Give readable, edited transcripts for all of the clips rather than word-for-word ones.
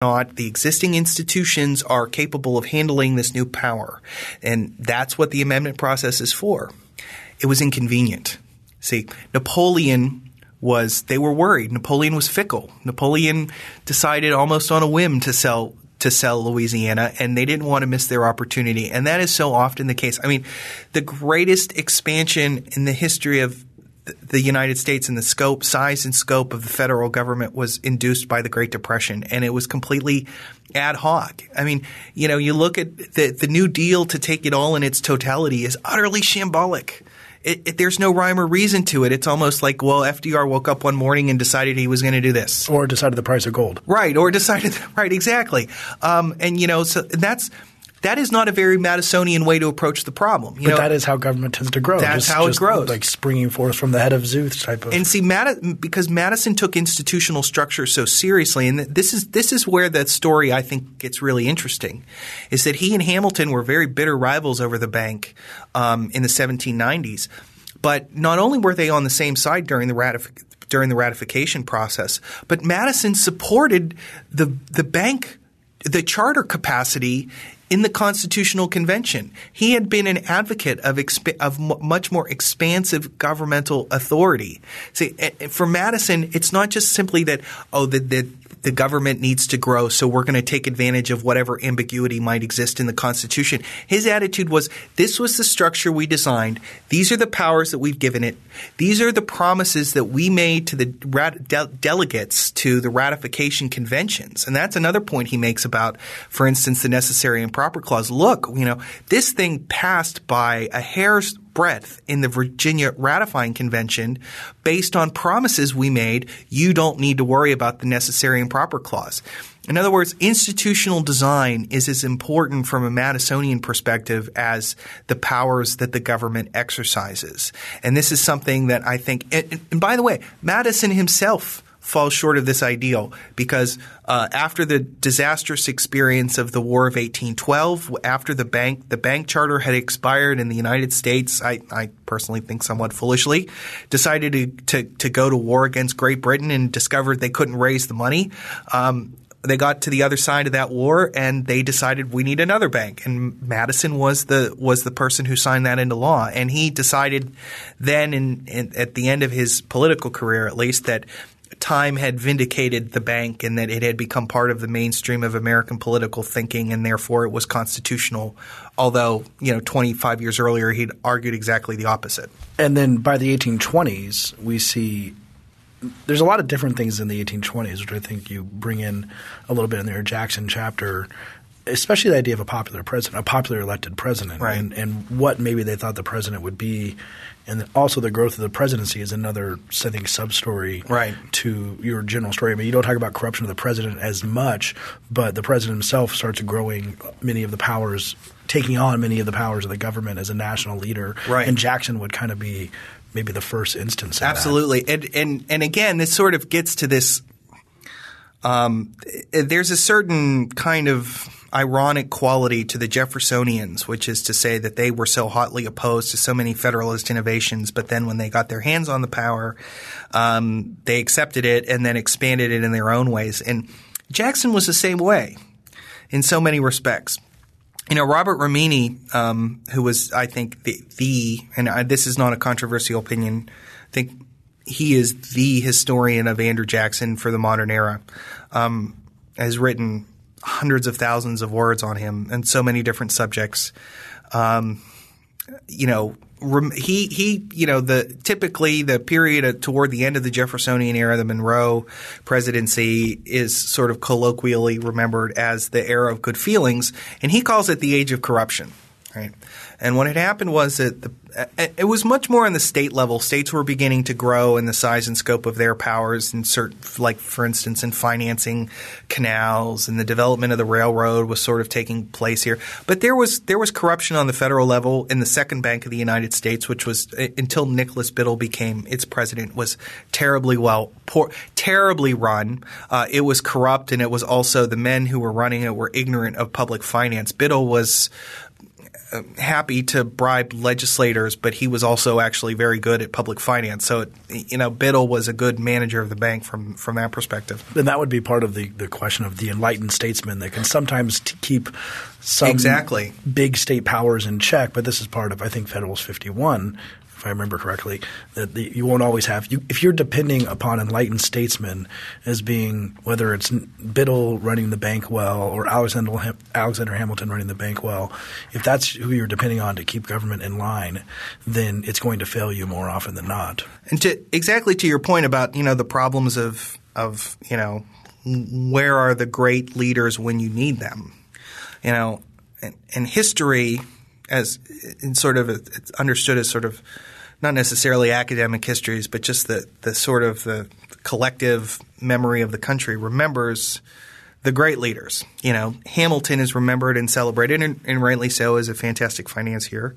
not the existing institutions are capable of handling this new power. And that's what the amendment process is for. It was inconvenient. See, they were worried. Napoleon was fickle. Napoleon decided almost on a whim to sell Louisiana, and they didn't want to miss their opportunity. And that is so often the case. I mean, the greatest expansion in the history of the United States and the size and scope of the federal government was induced by the Great Depression, and it was completely ad hoc. I mean, you look at the New Deal to take it all in its totality is utterly shambolic. There's no rhyme or reason to it. It's almost like, well, FDR woke up one morning and decided he was going to do this. Or decided the price of gold. Right. Or decided – right, exactly. So that is not a very Madisonian way to approach the problem. But that is how government tends to grow. That's how it grows. Like springing forth from the head of Zeus type of – And see, because Madison took institutional structure so seriously, and this is where that story I think gets really interesting, is that he and Hamilton were very bitter rivals over the bank in the 1790s. But not only were they on the same side during the ratification process, but Madison supported the bank, the charter capacity in the Constitutional Convention. He had been an advocate of much more expansive governmental authority. See, for Madison, it's not just simply that, the government needs to grow, so we're going to take advantage of whatever ambiguity might exist in the Constitution. His attitude was, this was the structure we designed. These are the powers that we've given it. These are the promises that we made to the delegates to the ratification conventions. And that's another point he makes about, for instance, the necessary and proper clause. Look, this thing passed by a hair's breadth in the Virginia ratifying convention based on promises we made. You don't need to worry about the necessary and proper clause. In other words, institutional design is as important from a Madisonian perspective as the powers that the government exercises. And this is something that I think – and by the way, Madison himself falls short of this ideal because after the disastrous experience of the War of 1812, after the bank charter had expired in the United States, I personally think somewhat foolishly, decided to go to war against Great Britain and discovered they couldn't raise the money. They got to the other side of that war and they decided we need another bank. And Madison was the person who signed that into law. And he decided then at the end of his political career at least that time had vindicated the bank and that it had become part of the mainstream of American political thinking and therefore it was constitutional, although 25 years earlier he'd argued exactly the opposite. And then by the 1820s we see there's a lot of different things in the 1820s, which I think you bring in a little bit in their Jackson chapter, especially the idea of a popular president, a popular elected president, right. and what maybe they thought the president would be. And also the growth of the presidency is another, I think, sub-story right. to your general story. I mean, you don't talk about corruption of the president as much, but the president himself starts growing many of the powers, taking on many of the powers of the government as a national leader. Right. And Jackson would kind of be maybe the first instance of Absolutely. that. And again, this sort of gets to this there's a certain kind of ironic quality to the Jeffersonians, which is to say that they were so hotly opposed to so many Federalist innovations, but then when they got their hands on the power, they accepted it and then expanded it in their own ways. And Jackson was the same way in so many respects. Robert Romini, who was, I think, and this is not a controversial opinion, I think he is the historian of Andrew Jackson for the modern era, has written hundreds of thousands of words on him and so many different subjects. Typically the period toward the end of the Jeffersonian era, the Monroe presidency, is sort of colloquially remembered as the era of good feelings, and he calls it the age of corruption. Right. And what had happened was that it was much more on the state level. States were beginning to grow in the size and scope of their powers, like for instance, in financing canals, and the development of the railroad was sort of taking place here. But there was corruption on the federal level in the Second Bank of the United States, which was until Nicholas Biddle became its president, was terribly run. It was corrupt, and it was also the men who were running it were ignorant of public finance. Biddle was happy to bribe legislators, but he was also actually very good at public finance. So, Biddle was a good manager of the bank from that perspective. And that would be part of the question of the enlightened statesman that can sometimes keep some big state powers in check. But this is part of, I think, Federalist 51, if I remember correctly, that you won't always have – if you're depending upon enlightened statesmen as being – whether it's Biddle running the bank well or Alexander Hamilton running the bank well, if that's who you're depending on to keep government in line, then it's going to fail you more often than not. And exactly to your point about, the problems of where are the great leaders when you need them, and history – as in sort of it's understood as sort of not necessarily academic histories, but just the sort of the collective memory of the country remembers the great leaders. Hamilton is remembered and celebrated, and rightly so, as a fantastic financier,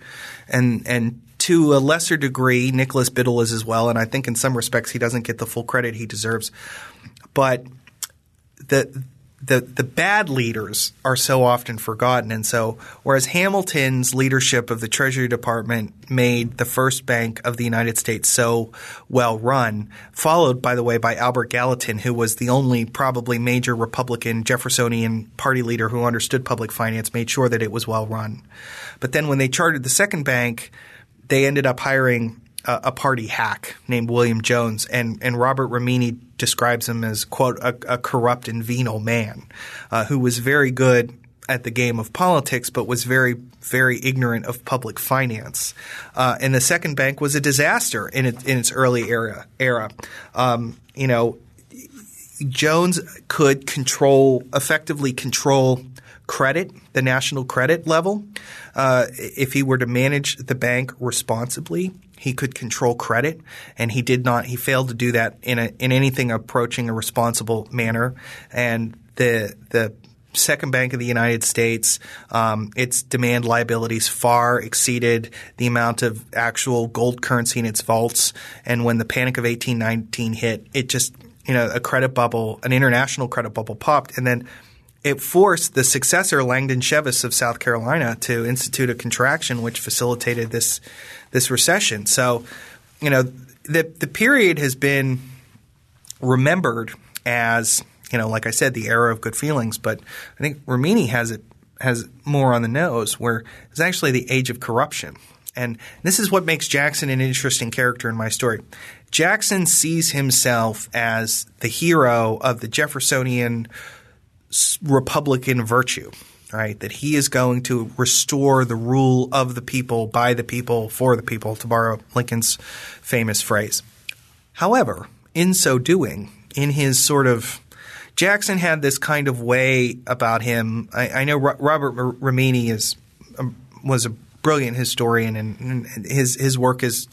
and to a lesser degree, Nicholas Biddle is as well. And I think in some respects he doesn't get the full credit he deserves, but the bad leaders are so often forgotten. And so whereas Hamilton's leadership of the Treasury Department made the first bank of the United States so well run, followed, by the way, by Albert Gallatin, who was the only probably major Republican Jeffersonian party leader who understood public finance, made sure that it was well run. But then when they chartered the second bank, they ended up hiring a party hack named William Jones, and Robert Rimini describes him as, quote, a corrupt and venal man who was very good at the game of politics but was very, very ignorant of public finance. And the second bank was a disaster in its early era. Jones could effectively control credit, the national credit level. If he were to manage the bank responsibly, he could control credit, and he did not. He failed to do that in anything approaching a responsible manner. And the Second Bank of the United States, its demand liabilities far exceeded the amount of actual gold currency in its vaults. And when the Panic of 1819 hit, it just a credit bubble, an international credit bubble popped, and then it forced the successor, Langdon Cheves of South Carolina, to institute a contraction which facilitated this recession. So, the period has been remembered as, like I said, the era of good feelings. But I think Rimini has more on the nose, where it's actually the age of corruption. And this is what makes Jackson an interesting character in my story. Jackson sees himself as the hero of the Jeffersonian Republican virtue, right? That he is going to restore the rule of the people, by the people, for the people, to borrow Lincoln's famous phrase. However, in so doing, in his sort of – Jackson had this kind of way about him. I know Robert Rimini was a brilliant historian, and his work is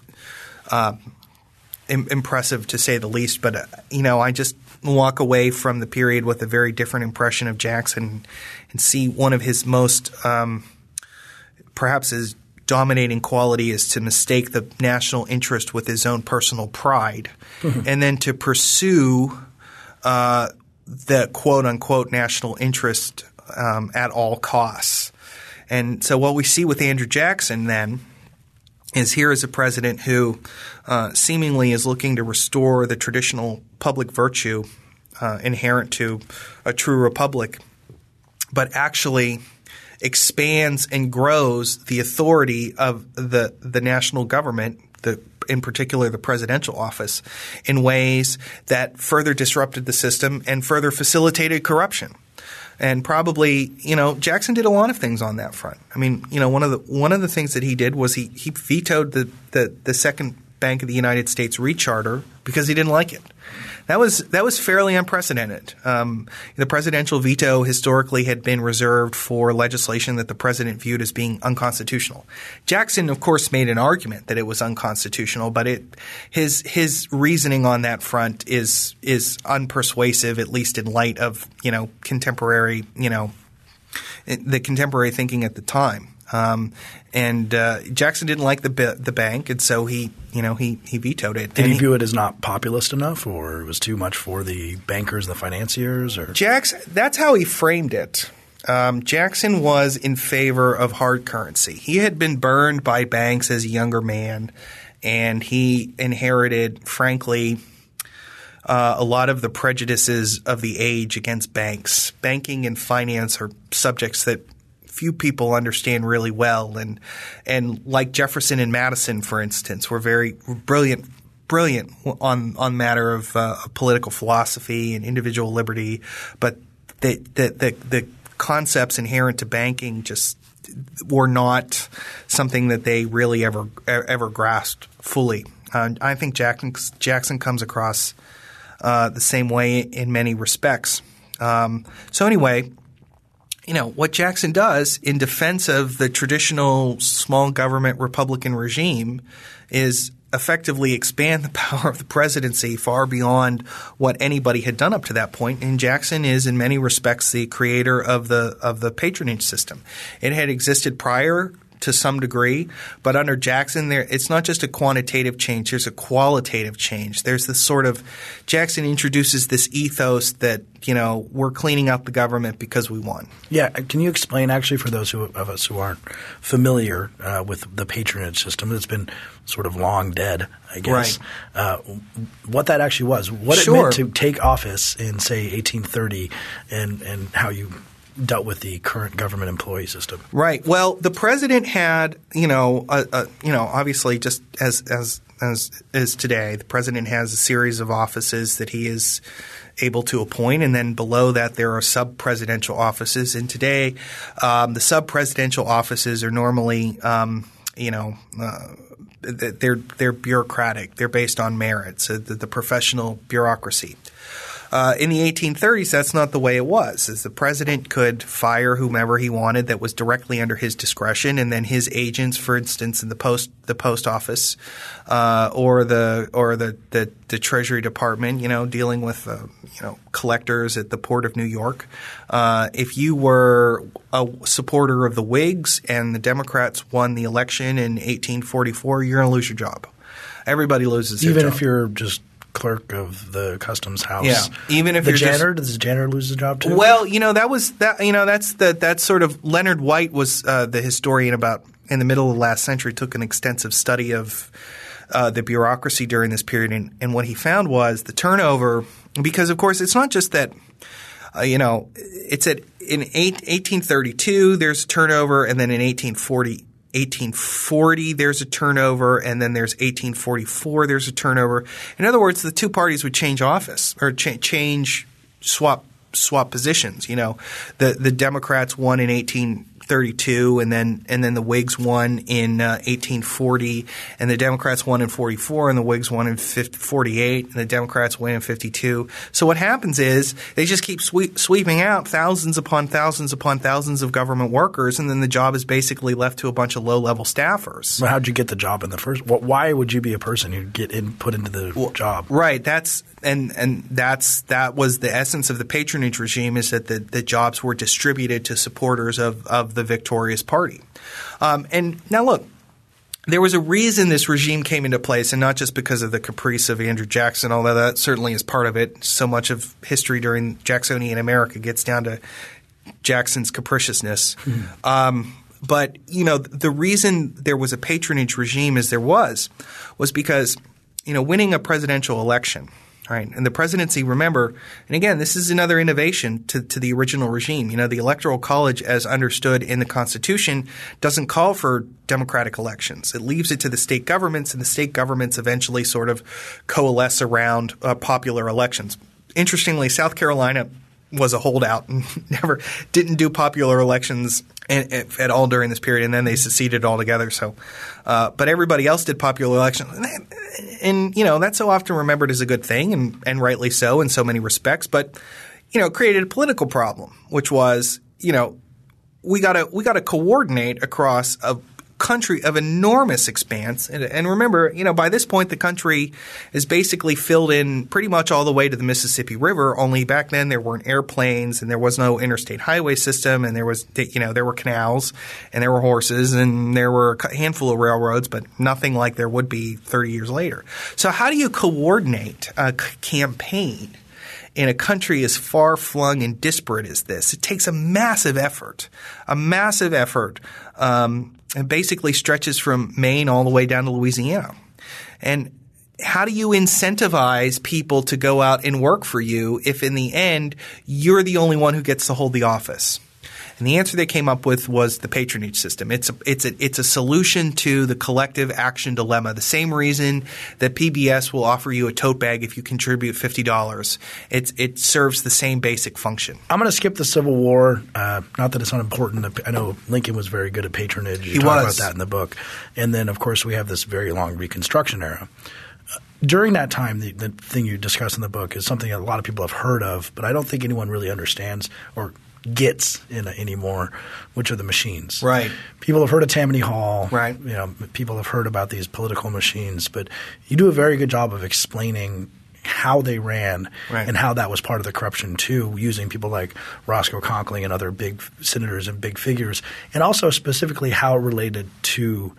impressive to say the least. But I just walk away from the period with a very different impression of Jackson and see one of his most perhaps his dominating quality is to mistake the national interest with his own personal pride, and then to pursue the quote-unquote national interest at all costs. And so what we see with Andrew Jackson then is here is a president who seemingly is looking to restore the traditional public virtue inherent to a true republic, but actually expands and grows the authority of the national government, in particular the presidential office, in ways that further disrupted the system and further facilitated corruption. And probably, Jackson did a lot of things on that front. I mean, one of the things that he did was he vetoed the Second Bank of the United States recharter because he didn't like it. That was fairly unprecedented. The presidential veto historically had been reserved for legislation that the president viewed as being unconstitutional. Jackson, of course, made an argument that it was unconstitutional, but his reasoning on that front is unpersuasive, at least in light of contemporary the contemporary thinking at the time. And Jackson didn't like the bank, and so he vetoed it. Did he view it as not populist enough, or it was too much for the bankers, the financiers? Or Jackson, that's how he framed it. Jackson was in favor of hard currency. He had been burned by banks as a younger man, and he inherited, frankly, a lot of the prejudices of the age against banks. Banking and finance are subjects that few people understand really well, and like Jefferson and Madison, for instance, were very brilliant on matter of political philosophy and individual liberty, but the concepts inherent to banking just were not something that they really ever grasped fully. I think Jackson comes across the same way in many respects. So anyway, what Jackson does in defense of the traditional small government Republican regime is effectively expand the power of the presidency far beyond what anybody had done up to that point. And Jackson is in many respects the creator of the patronage system. It had existed prior to some degree, but under Jackson it's not just a quantitative change, there's a qualitative change. There's this sort of – Jackson introduces this ethos that, we're cleaning up the government because we won. Yeah. Can you explain actually for those of us who aren't familiar with the patronage system that's been sort of long dead, I guess, right. What that actually was, what it meant to take office in, say, 1830 and how you – dealt with the current government employee system. Right. Well, the president had, obviously just as today, the president has a series of offices that he is able to appoint, and then below that there are sub-presidential offices. And today, the sub-presidential offices are normally, they're bureaucratic. They're based on merits, the professional bureaucracy. In the 1830s, that's not the way it was. As the president could fire whomever he wanted that was directly under his discretion, and then his agents, for instance, in the post office or the Treasury Department, dealing with collectors at the Port of New York. If you were a supporter of the Whigs and the Democrats won the election in 1844, you're going to lose your job. Everybody loses their job. Even if you're just clerk of the customs house. Yeah, even if does the janitor lose his job too? Well, that's sort of Leonard White was the historian about in the middle of the last century, took an extensive study of the bureaucracy during this period, and what he found was the turnover, because of course it's not just that it's in 1832 there's a turnover, and then in 1840 there's a turnover, and then there's 1844 there's a turnover. In other words, the two parties would change office or swap positions. The Democrats won in 1832, and then the Whigs won in 1840, and the Democrats won in 44, and the Whigs won in 48, and the Democrats win in 52. So what happens is they just keep sweeping out thousands upon thousands upon thousands of government workers, and then the job is basically left to a bunch of low-level staffers. Well, how'd you get the job in the first? Why would you be a person who'd get put into the job? Right. That was the essence of the patronage regime, is that the jobs were distributed to supporters of the victorious party. And now look, there was a reason this regime came into place, and not just because of the caprice of Andrew Jackson, although that certainly is part of it. So much of history during Jacksonian America gets down to Jackson's capriciousness. Mm-hmm. But the reason there was a patronage regime as there was because winning a presidential election – right. And the presidency, remember, and again, this is another innovation to the original regime. The Electoral College, as understood in the Constitution, doesn't call for democratic elections. It leaves it to the state governments, and the state governments eventually sort of coalesce around popular elections. Interestingly, South Carolina was a holdout and never didn't do popular elections at all during this period, and then they seceded altogether. So, but everybody else did popular elections, and that's so often remembered as a good thing, and rightly so in so many respects. But it created a political problem, which was we got to coordinate across a country of enormous expanse, and remember, by this point the country is basically filled in pretty much all the way to the Mississippi River. Only back then there weren't airplanes, and there was no interstate highway system, and there were canals, and there were horses, and there were a handful of railroads, but nothing like there would be 30 years later. So how do you coordinate a campaign in a country as far-flung and disparate as this. It takes a massive effort, and basically stretches from Maine all the way down to Louisiana. And how do you incentivize people to go out and work for you if in the end you're the only one who gets to hold the office? And the answer they came up with was the patronage system. It's a solution to the collective action dilemma. The same reason that PBS will offer you a tote bag if you contribute $50. It serves the same basic function. I'm going to skip the Civil War. Not that it's unimportant. I know Lincoln was very good at patronage. You talk about that in the book. And then, of course, we have this very long Reconstruction era. During that time, the thing you discuss in the book is something that a lot of people have heard of, but I don't think anyone really understands or gets anymore, which are the machines. Right. People have heard of Tammany Hall. Right. People have heard about these political machines, but you do a very good job of explaining how they ran and how that was part of the corruption too, using people like Roscoe Conkling and other big senators and big figures, and also specifically how it related to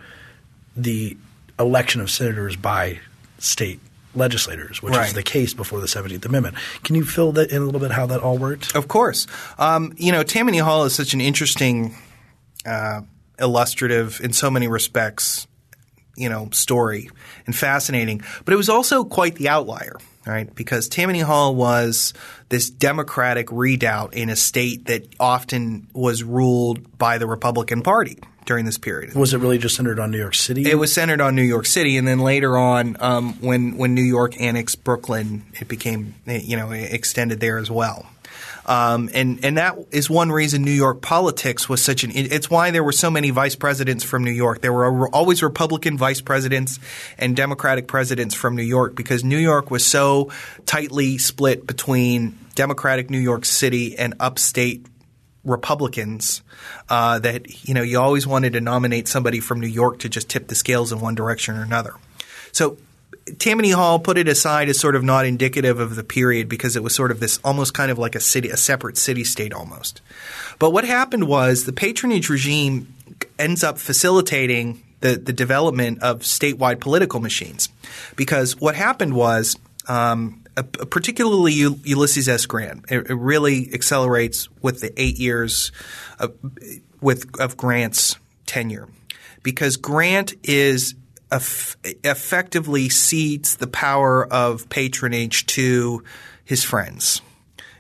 the election of senators by state legislators, which is the case before the 17th Amendment. Can you fill that in a little bit how that all worked? Of course. Tammany Hall is such an interesting, illustrative in so many respects, story and fascinating. But it was also quite the outlier, right? Because Tammany Hall was this Democratic redoubt in a state that often was ruled by the Republican Party during this period. Was it really just centered on New York City? It was centered on New York City, and then later on, when New York annexed Brooklyn, it became extended there as well. And that is one reason New York politics was such an – it's why there were so many vice presidents from New York. There were always Republican vice presidents and Democratic presidents from New York because New York was so tightly split between Democratic New York City and upstate Republicans that you always wanted to nominate somebody from New York to just tip the scales in one direction or another. So Tammany Hall put it aside as sort of not indicative of the period because it was sort of this almost kind of like a separate city-state almost. But what happened was the patronage regime ends up facilitating the development of statewide political machines because what happened was particularly Ulysses S. Grant. It really accelerates with the 8 years of Grant's tenure because Grant is effectively cedes the power of patronage to his friends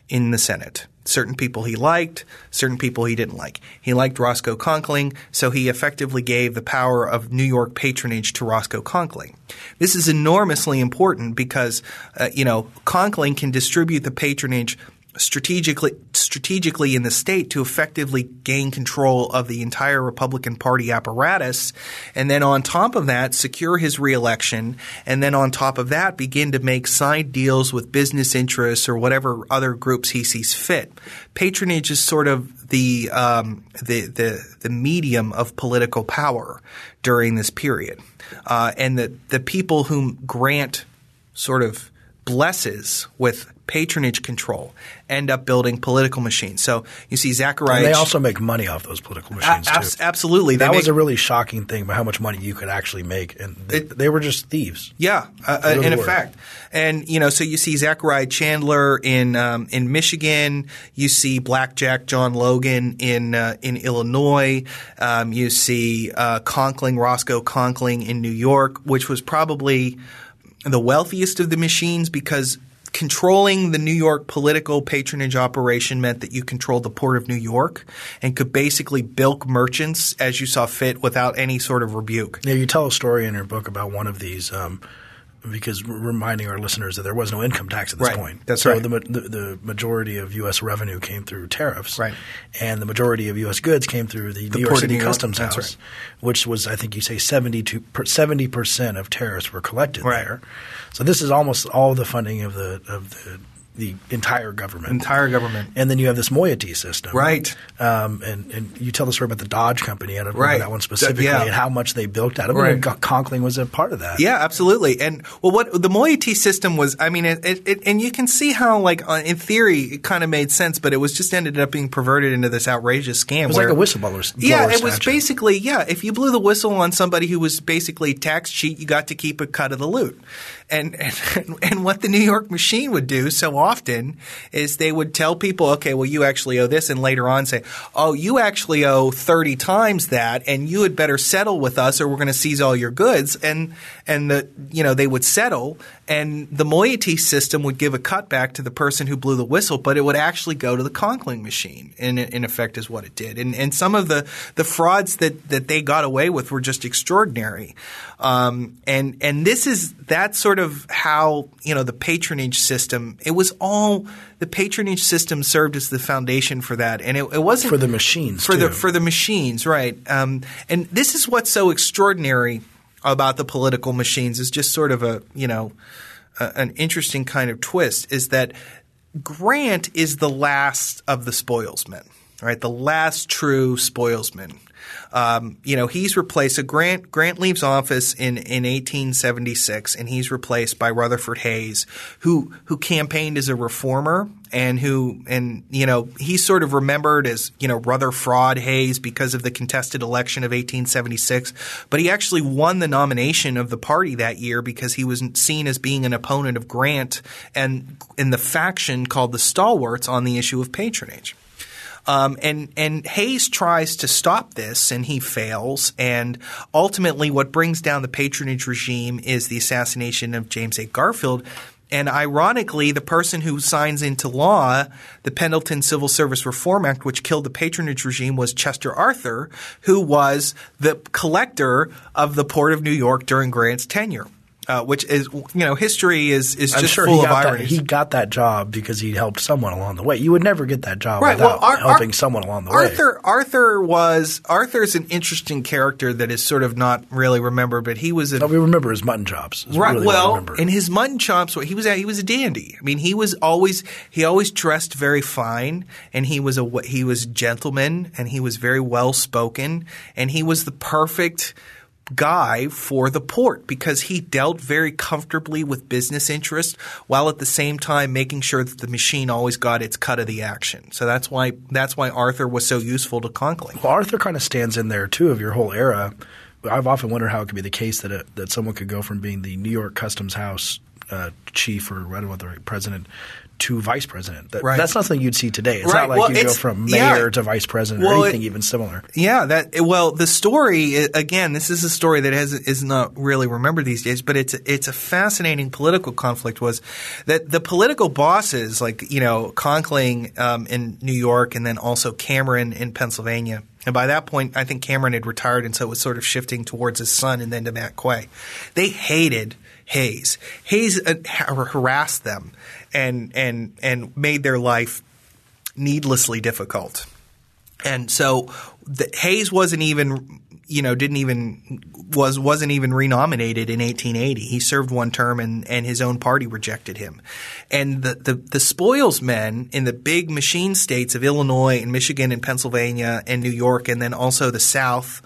in the Senate. Certain people he liked, certain people he didn't like. He liked Roscoe Conkling, so he effectively gave the power of New York patronage to Roscoe Conkling. This is enormously important because, Conkling can distribute the patronage strategically in the state to effectively gain control of the entire Republican Party apparatus, and then on top of that secure his reelection, and then on top of that begin to make side deals with business interests or whatever other groups he sees fit. Patronage is sort of the medium of political power during this period, and the people whom Grant sort of blesses with patronage control end up building political machines. So you see Zachariah. And they also make money off those political machines too. Absolutely. That was a really shocking thing about how much money you could actually make. And they were just thieves. Yeah, in effect. And, so you see Zachariah Chandler in Michigan. You see Blackjack John Logan in Illinois. You see Roscoe Conkling in New York, which was probably the wealthiest of the machines because controlling the New York political patronage operation meant that you controlled the Port of New York and could basically bilk merchants as you saw fit without any sort of rebuke. Yeah, you tell a story in your book about one of these because we're reminding our listeners that there was no income tax at this point. That's right. So the majority of U.S. revenue came through tariffs. Right. And the majority of U.S. goods came through the New York City Customs House, which was, I think you say, 70% of tariffs were collected there. So this is almost all the funding of the entire government. And then you have this moiety system. Right. And you tell the story about the Dodge Company. I don't remember that one specifically and how much they bilked out of it. And Conkling was a part of that. Yeah, absolutely. And what the moiety system was, I mean, and you can see how, like, in theory, it kind of made sense, but it was just ended up being perverted into this outrageous scam. It was like a whistleblower. Yeah, it was basically, if you blew the whistle on somebody who was basically tax cheat, you got to keep a cut of the loot. And what the New York machine would do so often is they would tell people, okay, well, you actually owe this, and later on say, oh, you actually owe 30 times that, and you had better settle with us or we're going to seize all your goods. And they would settle, and the moiety system would give a cutback to the person who blew the whistle, but it would actually go to the conkling machine, in effect is what it did. And some of the frauds that they got away with were just extraordinary. And that's sort of how, the patronage system, the patronage system served as the foundation for that. And it wasn't for the machines for the machines, right. And this is what's so extraordinary about the political machines, is just sort of an interesting kind of twist, is that Grant is the last of the spoilsmen, right? The last true spoilsman. He's replaced. So Grant leaves office in 1876, and he's replaced by Rutherford Hayes, who campaigned as a reformer, and he's sort of remembered as Rutherford Hayes because of the contested election of 1876. But he actually won the nomination of the party that year because he was seen as being an opponent of Grant and in the faction called the Stalwarts on the issue of patronage. And Hayes tries to stop this, and he fails. And ultimately what brings down the patronage regime is the assassination of James A. Garfield. And ironically, the person who signs into law the Pendleton Civil Service Reform Act, which killed the patronage regime, was Chester Arthur, who was the collector of the Port of New York during Grant's tenure. Which is, history is just full of irony. He got that job because he helped someone along the way. You would never get that job without helping someone along the way. Arthur's an interesting character that is sort of not really remembered, but he was we remember his mutton chops. Right. In his mutton chops, he was a dandy. I mean, he always dressed very fine, and he was a gentleman, and he was very well spoken, and he was the perfect guy for the port because he dealt very comfortably with business interests while at the same time making sure that the machine always got its cut of the action. So that's why Arthur was so useful to Conkling. Well, Arthur kind of stands in there too of your whole era. I've often wondered how it could be the case that someone could go from being the New York Customs House chief, or I don't know what the right president, to vice president. That's not something you'd see today. It's not like you go from mayor to vice president or anything even similar. Yeah. The story, again, this is a story that is not really remembered these days, but it's a fascinating political conflict, was that the political bosses like, Conkling in New York, and then also Cameron in Pennsylvania. And by that point, I think Cameron had retired, and so it was sort of shifting towards his son and then to Matt Quay. They hated Hayes. Hayes harassed them and made their life needlessly difficult. And so Hayes wasn't even renominated in 1880. He served one term, and his own party rejected him. And the spoilsmen in the big machine states of Illinois and Michigan and Pennsylvania and New York, and then also the South,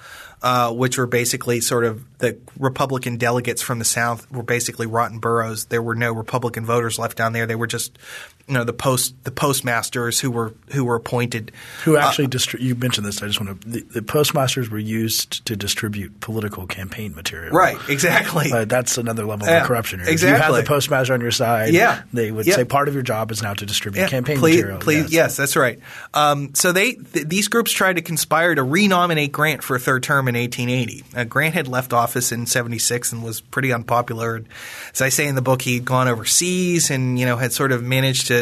which were basically sort of the Republican delegates from the South were basically rotten boroughs. There were no Republican voters left down there. They were just the postmasters who were appointed. Who actually you mentioned this. I just want to the postmasters were used to distribute political campaign material. Right. Exactly. That's another level of corruption. Exactly. If you had the postmaster on your side, they would say part of your job is now to distribute campaign material. Yes, that's right. So these groups tried to conspire to renominate Grant for a third term in 1880. Grant had left office in 76 and was pretty unpopular. As I say in the book, he had gone overseas and had sort of managed to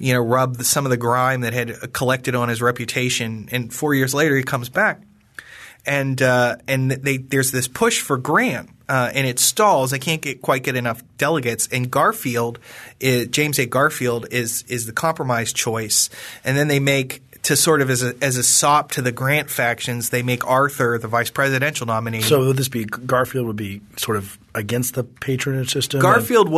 rub some of the grime that had collected on his reputation. And 4 years later, he comes back, and there's this push for Grant, and it stalls. They can't quite get enough delegates. And James A. Garfield is the compromise choice. And then they make, to sort of as a sop to the Grant factions, they make Arthur the vice presidential nominee. So would this be Garfield would be sort of against the patronage system? Garfield.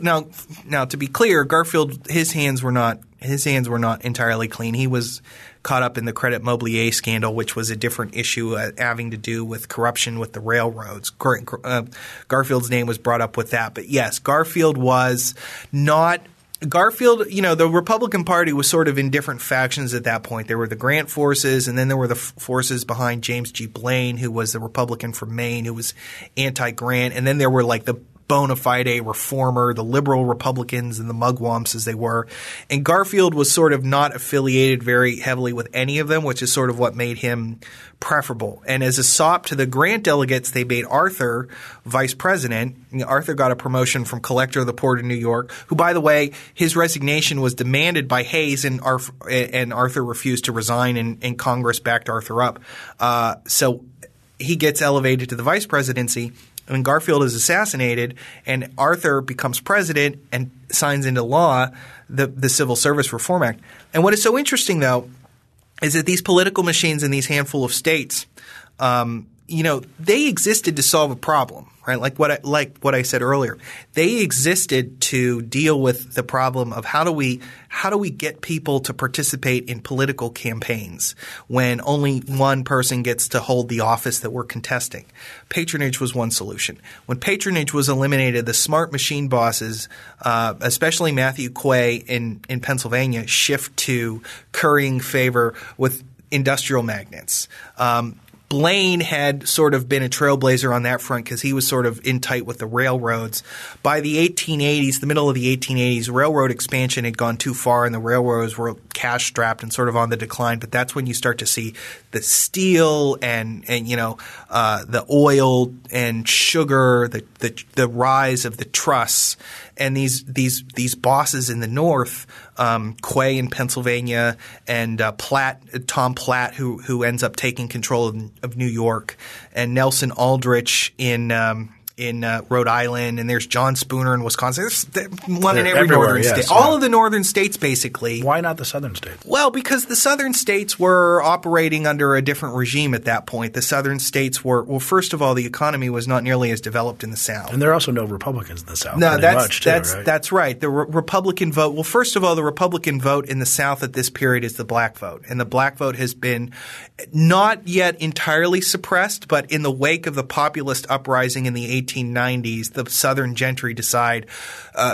Now to be clear, Garfield, his hands were not entirely clean. He was caught up in the Credit Mobilier scandal, which was a different issue having to do with corruption with the railroads. Garfield's name was brought up with that, but yes, Garfield was not. The Republican Party was sort of in different factions at that point. There were the Grant forces, and then there were the forces behind James G. Blaine, who was the Republican from Maine, who was anti-Grant. And then there were like the bona fide reformer, the liberal Republicans and the mugwumps as they were. And Garfield was sort of not affiliated very heavily with any of them, which is sort of what made him preferable. And as a sop to the Grant delegates, they made Arthur vice president. Arthur got a promotion from collector of the Port of New York, who, by the way, his resignation was demanded by Hayes, and Arthur refused to resign, and Congress backed Arthur up. So he gets elevated to the vice presidency. When Garfield is assassinated and Arthur becomes president and signs into law the Civil Service Reform Act. And what is so interesting, though, is that these political machines in these handful of states, they existed to solve a problem, right? Like what I said earlier. They existed to deal with the problem of how do we get people to participate in political campaigns when only one person gets to hold the office that we're contesting. Patronage was one solution. When patronage was eliminated, the smart machine bosses, especially Matthew Quay in Pennsylvania, shift to currying favor with industrial magnates. Blaine had sort of been a trailblazer on that front because he was sort of in tight with the railroads. By the 1880s, the middle of the 1880s, railroad expansion had gone too far and the railroads were cash-strapped and sort of on the decline. But that's when you start to see the steel and the oil and sugar, the rise of the trusts. And these bosses in the North, Quay in Pennsylvania and Tom Platt, who ends up taking control of New York, and Nelson Aldrich in Rhode Island, and there's John Spooner in Wisconsin. There's one in every northern state. All of the northern states, basically. Why not the southern states? Well, because the southern states were operating under a different regime at that point. The southern states were – well, first of all, the economy was not nearly as developed in the South. And there are also no Republicans in the South. No, that's right. The Republican vote – well, first of all, the Republican vote in the South at this period is the black vote. And the black vote has been not yet entirely suppressed, but in the wake of the populist uprising in the 1890s, the Southern gentry decide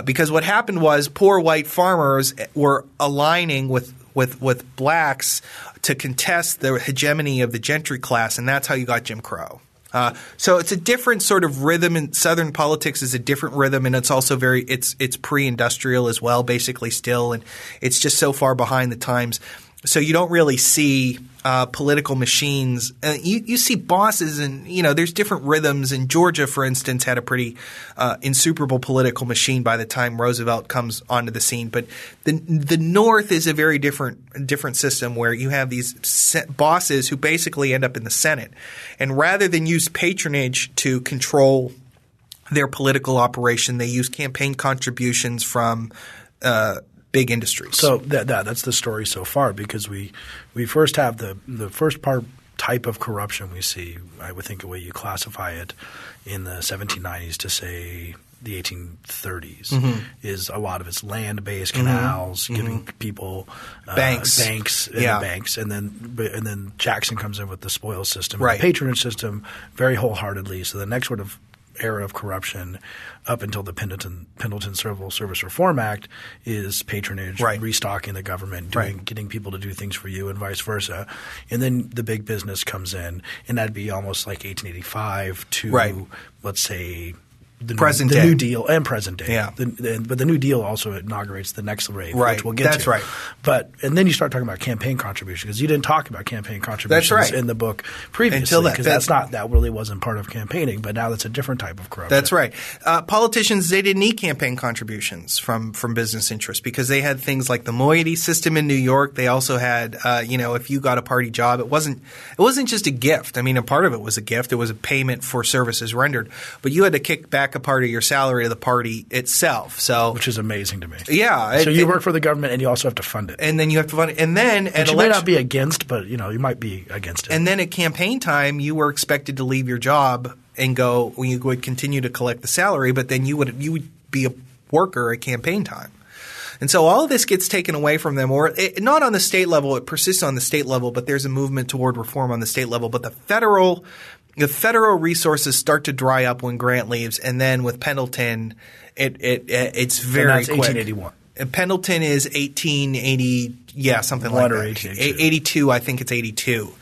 because what happened was poor white farmers were aligning with blacks to contest the hegemony of the gentry class, and that's how you got Jim Crow. So it's a different sort of rhythm, and Southern politics is a different rhythm, and it's also it's pre-industrial as well, basically still, and it's just so far behind the times. So you don't really see political machines. You see bosses, and there's different rhythms. And Georgia, for instance, had a pretty insuperable political machine by the time Roosevelt comes onto the scene. But the North is a very different system where you have these bosses who basically end up in the Senate, and rather than use patronage to control their political operation, they use campaign contributions from big industries. So that's the story so far, because we first have the first type of corruption we see, I would think the way you classify it, in the 1790s to say the 1830s is a lot of it's land-based canals, giving people banks, and then Jackson comes in with the spoils system, the patronage system, very wholeheartedly. So the next sort of era of corruption up until the Pendleton Civil Service Reform Act is patronage, restocking the government, getting people to do things for you, and vice versa. And then the big business comes in, and that'd be almost like 1885 to let's say the New Deal and present day. Yeah. But the New Deal also inaugurates the next wave, which we'll get to. That's right. And then you start talking about campaign contributions, because you didn't talk about campaign contributions in the book previously, because that really wasn't part of campaigning. But now that's a different type of corruption. That's right. Politicians, they didn't need campaign contributions from business interests, because they had things like the moiety system in New York. They also had if you got a party job, it wasn't just a gift. I mean, a part of it was a gift. It was a payment for services rendered, but you had to kick back a part of your salary to the party itself. So, which is amazing to me. Yeah. So you work for the government, and you also have to fund it. And then you have to fund it. And then you may not be against, but you might be against it. And then at campaign time, you were expected to leave your job and go. You would continue to collect the salary, but then you would be a worker at campaign time. And so all of this gets taken away from them, or not on the state level. It persists on the state level, but there's a movement toward reform on the state level. But the federal resources start to dry up when Grant leaves, and then with Pendleton, it's very and that's quick. 1881. And Pendleton is 1880, something like that. 82, I think it's 82.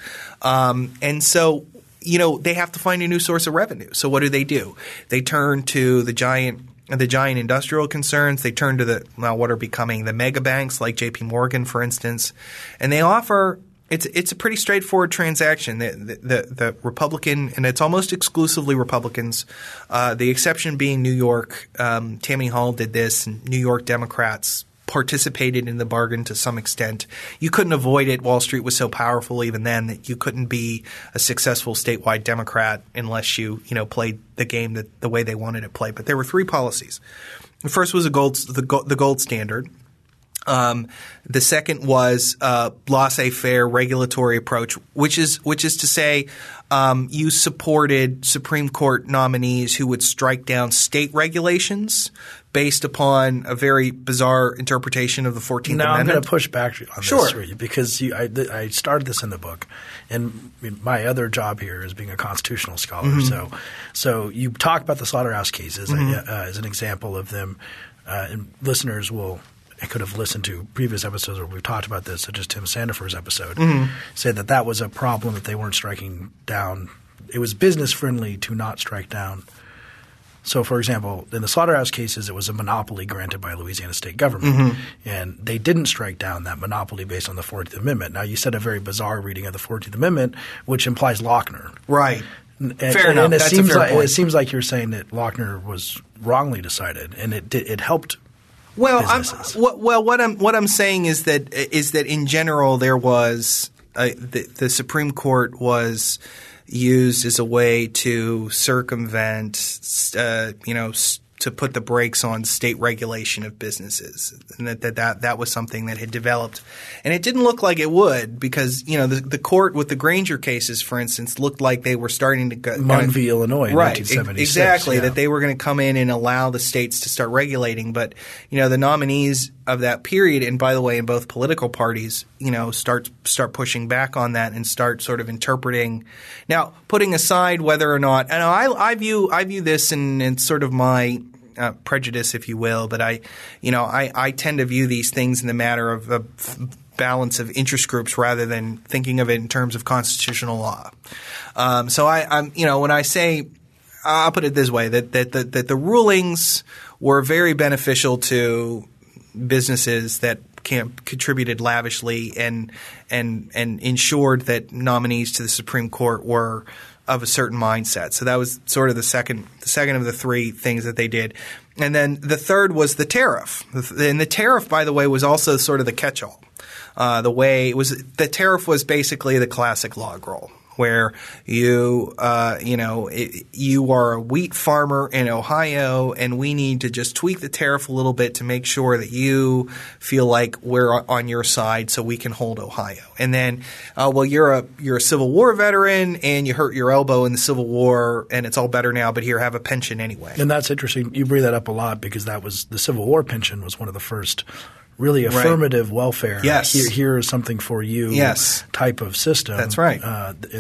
And so they have to find a new source of revenue. So what do? They turn to the giant industrial concerns. They turn to what are becoming the mega banks like J.P. Morgan, for instance, and they offer. It's a pretty straightforward transaction. The Republican, and it's almost exclusively Republicans, the exception being New York. Tammany Hall did this, and New York Democrats participated in the bargain to some extent. You couldn't avoid it. Wall Street was so powerful even then that you couldn't be a successful statewide Democrat unless you played the game the way they wanted it played. But there were three policies. The first was the gold standard. The second was laissez-faire regulatory approach, which is to say you supported Supreme Court nominees who would strike down state regulations based upon a very bizarre interpretation of the 14th Amendment. Now I'm going to push back on Sure. this for you because I started this in the book, and my other job here is being a constitutional scholar. Mm-hmm. So you talk about the slaughterhouse cases as an example of them, and listeners will – I could have listened to previous episodes where we've talked about this, such as Tim Sandifer's episode, say that was a problem that they weren't striking down. It was business friendly to not strike down. So, for example, in the slaughterhouse cases, it was a monopoly granted by Louisiana state government, and they didn't strike down that monopoly based on the 14th Amendment. Now, you said a very bizarre reading of the 14th Amendment, which implies Lochner. Right. Fair enough. And That's a fair point. It seems like you're saying that Lochner was wrongly decided, and it helped. Well, what I'm saying is that in general there was the Supreme Court was used as a way to circumvent, to put the brakes on state regulation of businesses, and that was something that had developed, and it didn't look like it would because the court with the Granger cases, for instance, looked like they were starting to go Munn v. Illinois, in right, 1976. Exactly, yeah. that they were going to come in and allow the states to start regulating, but the nominees of that period, and by the way, in both political parties, start pushing back on that and start sort of interpreting. Now, putting aside whether or not, and I view this in sort of my prejudice, if you will, but I tend to view these things in the matter of a balance of interest groups rather than thinking of it in terms of constitutional law. So I'm when I say, I'll put it this way, that the rulings were very beneficial to businesses that contributed lavishly and ensured that nominees to the Supreme Court were of a certain mindset. So that was sort of the second of the three things that they did. And then the third was the tariff. And the tariff, by the way, was also sort of the catch-all. The tariff was basically the classic log roll, where you are a wheat farmer in Ohio, and we need to just tweak the tariff a little bit to make sure that you feel like we're on your side, so we can hold Ohio. And then, you're a Civil War veteran, and you hurt your elbow in the Civil War, and it's all better now, but here, have a pension anyway. And that's interesting. You bring that up a lot because that was the Civil War pension was one of the first really affirmative welfare. Yes. Here is something for you. Yes. Type of system. That's right.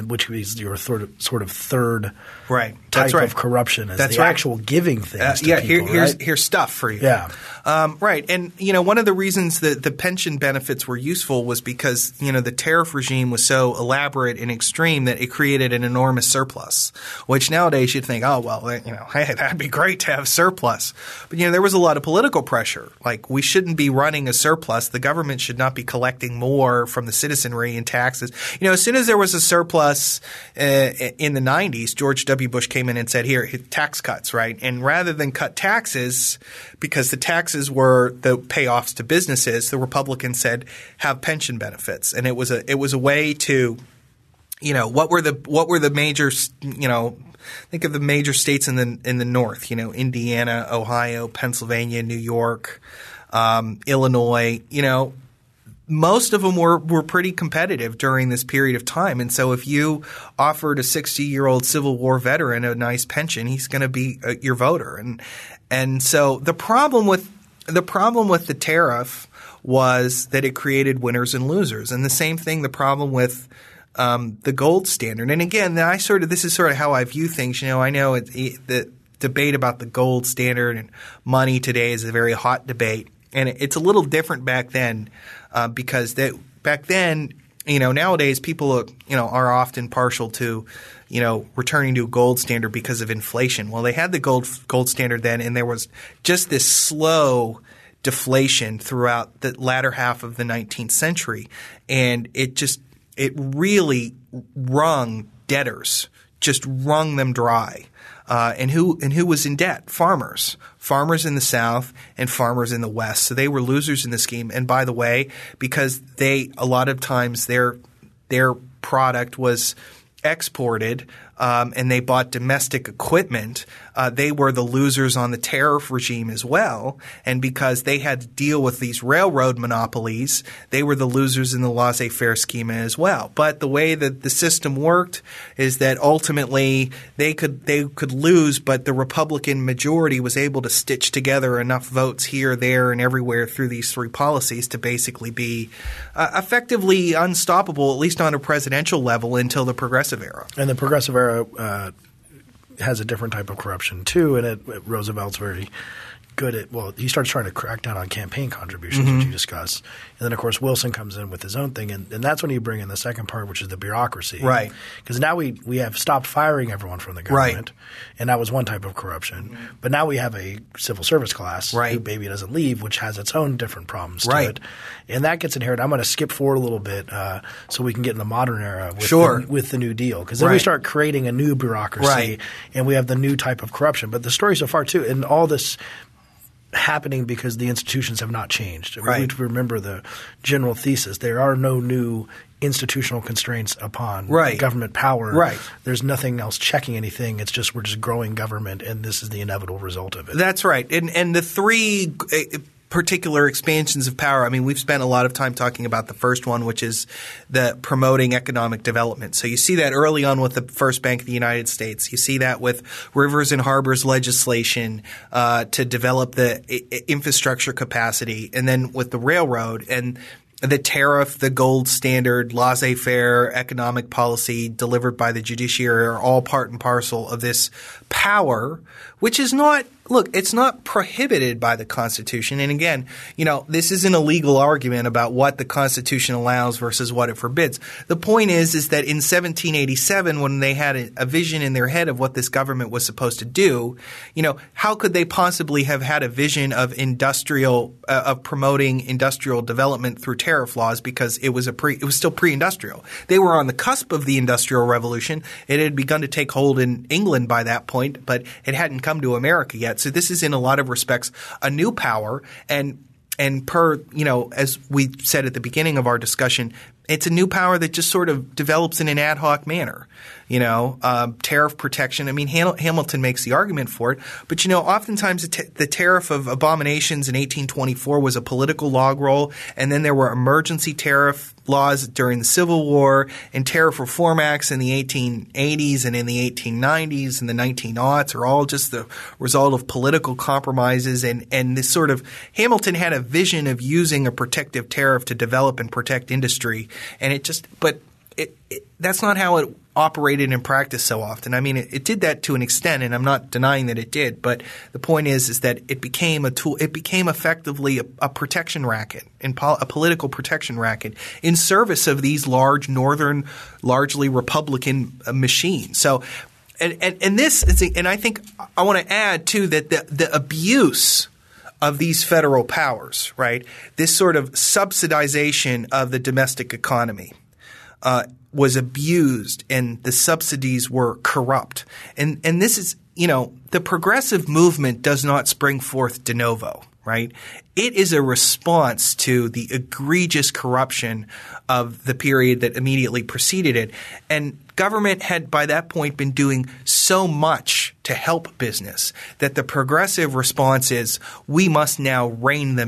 Which is your sort of third right. type That's right. of corruption is That's the right. actual giving things to people. Here's stuff for you. Yeah. Right. And, one of the reasons that the pension benefits were useful was because, the tariff regime was so elaborate and extreme that it created an enormous surplus, which nowadays you'd think, hey, that'd be great to have surplus. But, there was a lot of political pressure. Like, we shouldn't be running a surplus. The government should not be collecting more from the citizenry in taxes. As soon as there was a surplus in the 90s, George W. Bush came in and said, here, tax cuts, right? And rather than cut taxes, because the taxes were the payoffs to businesses, the Republicans said, have pension benefits. And it was a way to, what were the major, think of the major states in the North, Indiana, Ohio, Pennsylvania, New York, Illinois, most of them were pretty competitive during this period of time. And so if you offered a 60-year-old Civil War veteran a nice pension, he's going to be your voter. And so the problem with the tariff was that it created winners and losers. And the same thing, the problem with the gold standard. And again, this is sort of how I view things. I know the debate about the gold standard and money today is a very hot debate. And it's a little different back then because back then nowadays people are often partial to returning to a gold standard because of inflation. Well, they had the gold standard then, and there was just this slow deflation throughout the latter half of the 19th century, and it really wrung debtors, just wrung them dry. And who was in debt? Farmers in the South and farmers in the West. So they were losers in the scheme. And by the way, because a lot of times their product was exported and they bought domestic equipment, they were the losers on the tariff regime as well. And because they had to deal with these railroad monopolies, they were the losers in the laissez-faire schema as well. But the way that the system worked is that ultimately they could lose, but the Republican majority was able to stitch together enough votes here, there, and everywhere through these three policies to basically be effectively unstoppable, at least on a presidential level, until the Progressive era. And the Progressive era has a different type of corruption too, and Roosevelt's very good at – he starts trying to crack down on campaign contributions, which you discussed. And then, of course, Wilson comes in with his own thing, and that's when you bring in the second part, which is the bureaucracy. Right. Because now we have stopped firing everyone from the government, and that was one type of corruption. But now we have a civil service class who maybe doesn't leave, which has its own different problems to it. And that gets inherited. I'm going to skip forward a little bit so we can get in the modern era with the New Deal. Because then we start creating a new bureaucracy, and we have the new type of corruption. But the story so far too – and all this – happening because the institutions have not changed. We need to remember the general thesis. There are no new institutional constraints upon government power. There's nothing else checking anything. It's just we're just growing government, and this is the inevitable result of it. That's right. And the three particular expansions of power, I mean, we've spent a lot of time talking about the first one, which is the promoting economic development. So you see that early on with the First Bank of the United States. You see that with Rivers and Harbors legislation to develop the infrastructure capacity, and then with the railroad and the tariff, the gold standard, laissez-faire economic policy delivered by the judiciary are all part and parcel of this power, which is not – look, it's not prohibited by the Constitution. And again, this isn't a legal argument about what the Constitution allows versus what it forbids. The point is that in 1787, when they had a vision in their head of what this government was supposed to do, how could they possibly have had a vision of of promoting industrial development through tariff laws, because it was still pre-industrial. They were on the cusp of the Industrial Revolution. It had begun to take hold in England by that point, but it hadn't come to America yet. So this is in a lot of respects a new power, and per as we said at the beginning of our discussion, it's a new power that just sort of develops in an ad hoc manner. Tariff protection. I mean, Hamilton makes the argument for it, but oftentimes the tariff of abominations in 1824 was a political log roll, and then there were emergency tariff laws during the Civil War and tariff reform acts in the 1880s and in the 1890s and the 1900s are all just the result of political compromises, and this sort of Hamilton had a vision of using a protective tariff to develop and protect industry, and that's not how it operated in practice so often. I mean, it did that to an extent, and I'm not denying that it did. But the point is that it became a tool. It became effectively a protection racket, a political protection racket in service of these large northern, largely Republican machines. So, and this is, and I think I want to add too that the abuse of these federal powers, right? This sort of subsidization of the domestic economy was abused, and the subsidies were corrupt. And this is, the progressive movement does not spring forth de novo, right? It is a response to the egregious corruption of the period that immediately preceded it. And government had by that point been doing so much to help business that the progressive response is we must now rein them